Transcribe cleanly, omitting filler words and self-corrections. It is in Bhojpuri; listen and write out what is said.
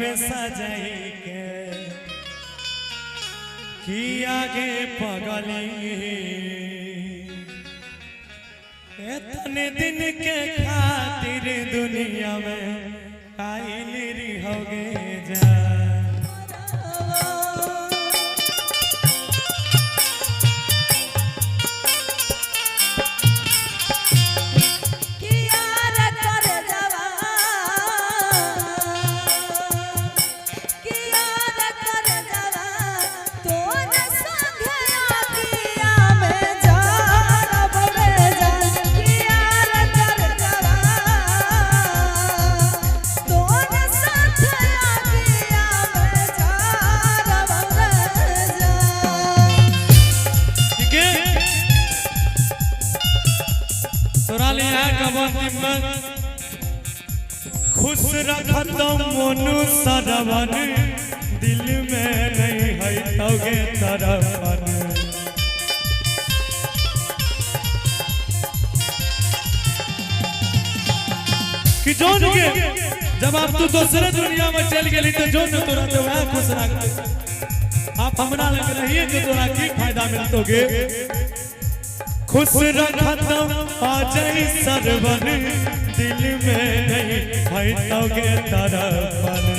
में सजाई के कि आगे पगली इतने दिन के खातिर दुनिया में आइल रहोगे जा खुश रखत मोनू सरवन दिल में नहीं है तोगे तरफन कि जोन के जब आप तू दूसरे दुनिया में चल गई तो जोन तोरा तो वह खुश रख आप हमरा लग रही जो तोरा की फायदा मिलतोगे खुश रखत आजई सरवन दिल में नहीं है तोगे तरफन